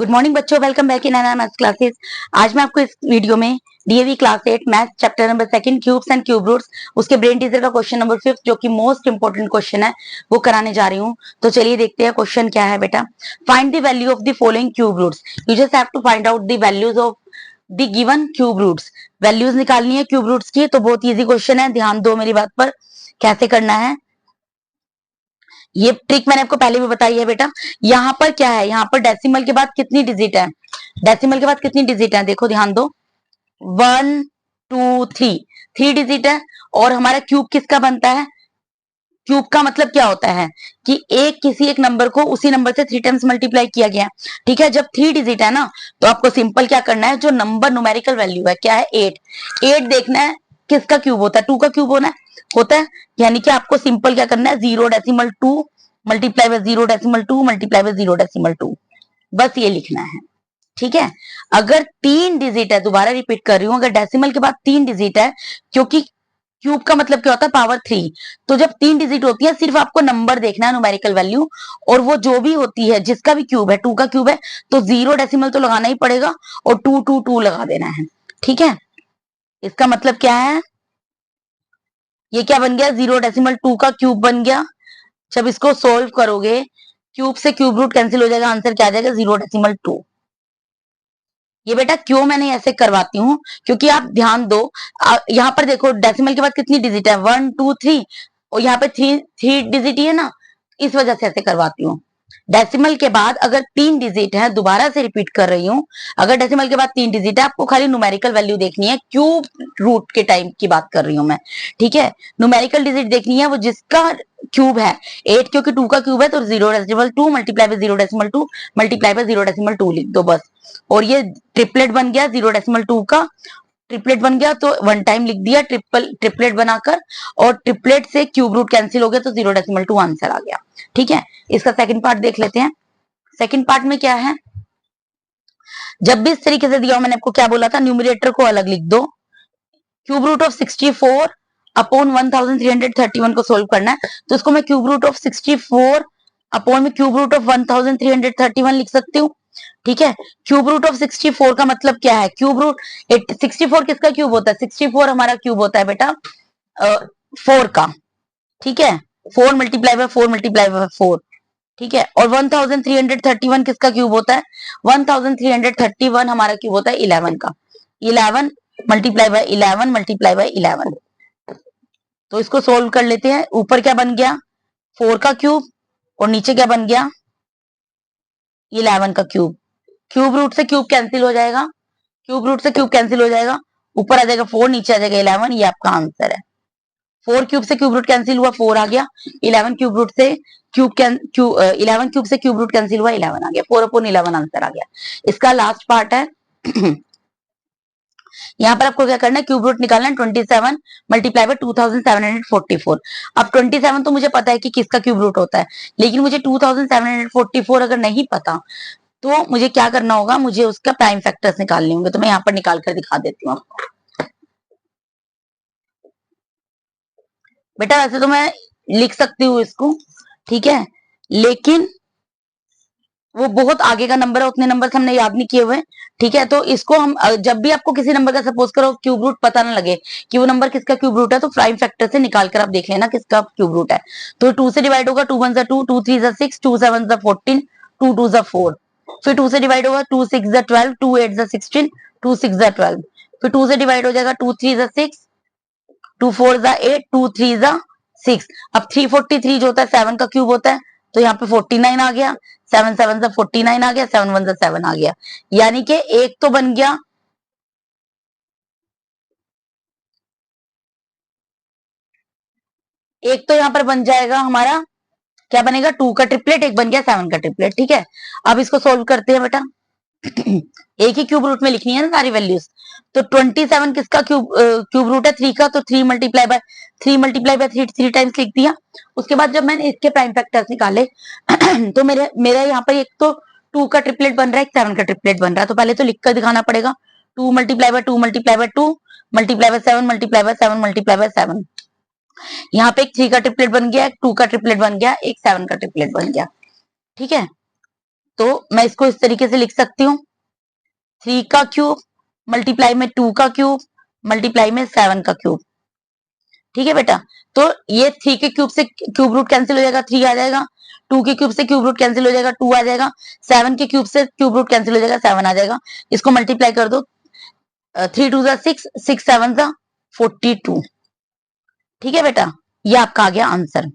Good morning बच्चों, welcome back in maths classes. आज मैं आपको इस वीडियो में DAV class 8 math chapter number 2 cubes and cube roots उसके ब्रेन टीजर का क्वेश्चन नंबर 5 जो कि मोस्ट इंपोर्टेंट क्वेश्चन है वो कराने जा रही हूँ। तो चलिए देखते हैं क्वेश्चन क्या है बेटा। Find the value of the following cube roots. You just have to find out the values of the given cube roots. Values निकालनी है क्यूब रूट्स की। तो बहुत ईजी क्वेश्चन है, ध्यान दो मेरी बात पर। कैसे करना है ये ट्रिक मैंने आपको पहले भी बताई है बेटा। यहाँ पर क्या है, यहाँ पर डेसिमल के बाद कितनी डिजिट है, डेसिमल के बाद कितनी डिजिट है देखो ध्यान दो। 1 2 3, 3 डिजिट है। और हमारा क्यूब किसका बनता है, क्यूब का मतलब क्या होता है कि एक किसी एक नंबर को उसी नंबर से 3 टाइम्स मल्टीप्लाई किया गया। ठीक है, जब 3 डिजिट है ना तो आपको सिंपल क्या करना है, जो नंबर न्यूमेरिकल वैल्यू है क्या है 8, 8 देखना है किसका क्यूब होता है, 2 का क्यूब होता है। यानी कि आपको सिंपल क्या करना है, 0.2 मल्टीप्लाई बाय 0.2 मल्टीप्लाई बाय 0.2, बस ये लिखना है। ठीक है, अगर 3 डिजिट है, दोबारा रिपीट कर रही हूं, अगर डेसिमल के बाद 3 डिजिट है, क्योंकि क्यूब का मतलब क्या होता है पावर 3, तो जब 3 डिजिट होती है सिर्फ आपको नंबर देखना है न्यूमेरिकल वैल्यू, और वो जो भी होती है जिसका भी क्यूब है, 2 का क्यूब है तो 0 डेसिमल तो लगाना ही पड़ेगा और 2 2 2 लगा देना है। ठीक है, इसका मतलब क्या है, ये क्या बन गया, 0.2 का क्यूब बन गया। जब इसको सोल्व करोगे क्यूब से क्यूब रूट कैंसिल हो जाएगा, आंसर क्या आ जाएगा 0.2। ये बेटा क्यों मैंने ऐसे करवाती हूँ, क्योंकि आप ध्यान दो, यहाँ पर देखो डेसिमल के बाद कितनी डिजिट है 1 2 3, और यहाँ पे 3 डिजिट ही है ना, इस वजह से ऐसे करवाती हूँ। डेसिमल के बाद अगर 3 डिजिट है, दोबारा से रिपीट कर रही हूँ, अगर डेसिमल के बाद 3 डिजिट है आपको खाली न्यूमेरिकल वैल्यू देखनी है, क्यूब रूट के टाइम की बात कर रही हूँ मैं। ठीक है, न्यूमेरिकल डिजिट देखनी है वो जिसका क्यूब है 8, क्योंकि 2 का क्यूब है तो 0.2 मल्टीप्लाई बाय 0.2 मल्टीप्लाई बाय 0.2 लिख दो बस। और ये ट्रिपलेट बन गया 0.2 का, ट्रिपलेट बन गया तो वन टाइम लिख दिया ट्रिपलेट बनाकर, और ट्रिपलेट से क्यूब रूट कैंसिल हो गया तो 0.2 आंसर आ गया। ठीक है, इसका सेकंड पार्ट देख लेते हैं। सेकंड पार्ट में क्या है, जब भी इस तरीके से दिया हो, मैंने आपको क्या बोला था, न्यूमरेटर को अलग लिख दो, क्यूब रूट ऑफ 64 अपॉन 1331 को सोल्व करना है, तो इसको मैं क्यूब रूट ऑफ 64 अपॉन में क्यूब रूट ऑफ 1331 लिख सकती हूँ। ठीक है, क्यूब रूट ऑफ 64 का मतलब क्या है, क्यूब रूट 64 किसका क्यूब होता है, 64 हमारा क्यूब होता है बेटा 4 का। ठीक है, 4 मल्टीप्लाई बाय 4 मल्टीप्लाई बाय 4। ठीक है, और 1331 किसका क्यूब होता है, 1331 हमारा क्यूब होता है 11 का, 11 मल्टीप्लाई बाय 11 मल्टीप्लाई बाय 11। तो इसको सोल्व कर लेते हैं। ऊपर क्या बन गया 4 का क्यूब, और नीचे क्या बन गया 11 का क्यूब। क्यूब रूट से क्यूब कैंसिल हो जाएगा, क्यूब रूट से क्यूब कैंसिल हो जाएगा, ऊपर आ जाएगा 4 नीचे आ जाएगा 11, ये आपका आंसर है। 4 क्यूब से क्यूब रूट कैंसिल हुआ 4 आ गया, 11 क्यूब रूट से 11 क्यूब से क्यूब रूट कैंसिल हुआ 11 आ गया, 4/11 आंसर आ गया। इसका लास्ट पार्ट है यहाँ पर आपको क्या करना है, क्यूब रूट निकालना है 27 मल्टीप्लाई बाय 2744। अब 27 तो मुझे पता है कि किसका क्यूब रूट होता है, लेकिन मुझे 2744 अगर नहीं पता तो मुझे क्या करना होगा, मुझे उसका प्राइम फैक्टर्स निकालने होंगे। तो मैं यहाँ पर निकाल कर दिखा देती हूँ आपको। बेटा वैसे तो मैं लिख सकती हूँ इसको, ठीक है, लेकिन वो बहुत आगे का नंबर है, उतने नंबर हमने याद नहीं किए हुए। ठीक है, तो इसको हम जब भी आपको किसी नंबर का सपोज करो क्यूब रूट पता ना लगे कि वो नंबर किसका क्यूब रूट है, तो प्राइम फैक्टर से निकाल कर आप देख लेना किसका क्यूब रूट है। तो 2 से डिवाइड होगा, 2 1 जा 2, 2 3 जा 6, 2 7 जा 14, 2 2 जा 4। फिर 2 से डिवाइड होगा, 2 6 जा 12, 2 8 जा 16, 2 6 जा 12। फिर 2 से डिवाइड हो जाएगा, 2 3 जा 6, 2 4 जा 8, 2 3 जा 6। अब 343 जो होता है 7 का क्यूब होता है, तो यहाँ पे 49 आ गया, 7 7 जा 49 आ गया, 7 1 जा 7 आ गया। यानी कि एक तो बन गया, एक तो यहाँ पर बन जाएगा हमारा, क्या बनेगा 2 का ट्रिपलेट, एक बन गया 7 का ट्रिपलेट। ठीक है, अब इसको सोल्व करते हैं बेटा एक ही क्यूब रूट में लिखनी है ना सारी वैल्यूज। तो 27 किसका क्यूब रूट है 3 का, तो 3 मल्टीप्लाई बाय 3 3 टाइम्स लिख दिया। उसके बाद जब मैंने इसके प्राइम फैक्टर्स निकाले तो मेरा यहाँ पर एक तो 2 का ट्रिपलेट बन रहा है, एक 7 का ट्रिपलेट बन रहा है, तो पहले तो लिख कर दिखाना पड़ेगा। 2 multiply by 2 multiply by 2 multiply by 7 multiply by 7 multiply by 7। यहाँ पे एक 3 का ट्रिपलेट बन गया, एक 2 का ट्रिपलेट बन गया, एक 7 का ट्रिपलेट बन गया। ठीक है, तो मैं इसको इस तरीके से लिख सकती हूँ, 3 का क्यूब मल्टीप्लाई में 2 का क्यूब मल्टीप्लाई में 7 का क्यूब। ठीक है बेटा, तो ये 3 के क्यूब से क्यूब रूट कैंसिल हो जाएगा, 3 आ जाएगा। 2 के क्यूब से क्यूब रूट कैंसिल हो जाएगा, 2 आ जाएगा। 7 के क्यूब से क्यूब रूट कैंसिल हो जाएगा, 7 आ जाएगा। इसको मल्टीप्लाई कर दो, 3 2 6, 6 7 42। ठीक है बेटा, ये आपका आ गया आंसर।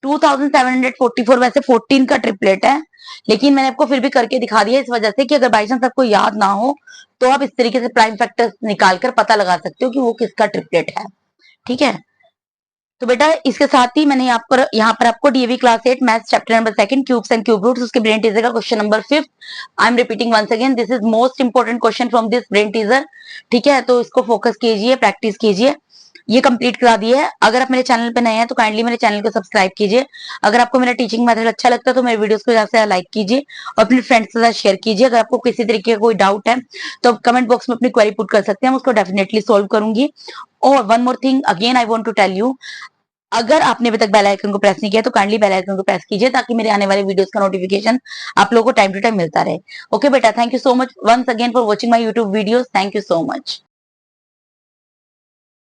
2744 वैसे 14 का ट्रिपलेट है, लेकिन मैंने आपको फिर भी करके दिखा दिया इस वजह से कि अगर बाई चांस आपको याद ना हो तो आप इस तरीके से प्राइम फैक्टर्स निकालकर पता लगा सकते हो कि वो किसका ट्रिपलेट है। ठीक है, तो बेटा इसके साथ ही मैंने यहाँ पर आपको DAV class 8 maths chapter number 2 cubes and cube roots उसके ब्रेन टीजर का question number 5 I am repeating once again, this is most important question from this brain teaser. ठीक है, तो इसको फोकस कीजिए, प्रैक्टिस कीजिए। ये कंप्लीट करा दिया है। अगर आप मेरे चैनल पे नए हैं तो काइंडली मेरे चैनल को सब्सक्राइब कीजिए। अगर आपको मेरा टीचिंग मेथड अच्छा लगता है तो मेरे वीडियोस को ज्यादा से लाइक कीजिए और अपने फ्रेंड्स के साथ शेयर कीजिए। अगर आपको किसी तरीके का कोई डाउट है तो आप कमेंट बॉक्स में अपनी क्वेरी पुट कर सकते हैं, मैं उसको डेफिनेटली सोल्व करूंगी। और one more thing again I want to tell you, अगर आपने अभी तक बेल आइकन को प्रेस नहीं किया तो काइंडली बेल आइकन को प्रेस कीजिए ताकि मेरे आने वाले वीडियोस का नोटिफिकेशन आप लोगों को टाइम टू टाइम मिलता रहे। ओके बेटा, thank you so much once again for watching my YouTube videos. Thank you so much.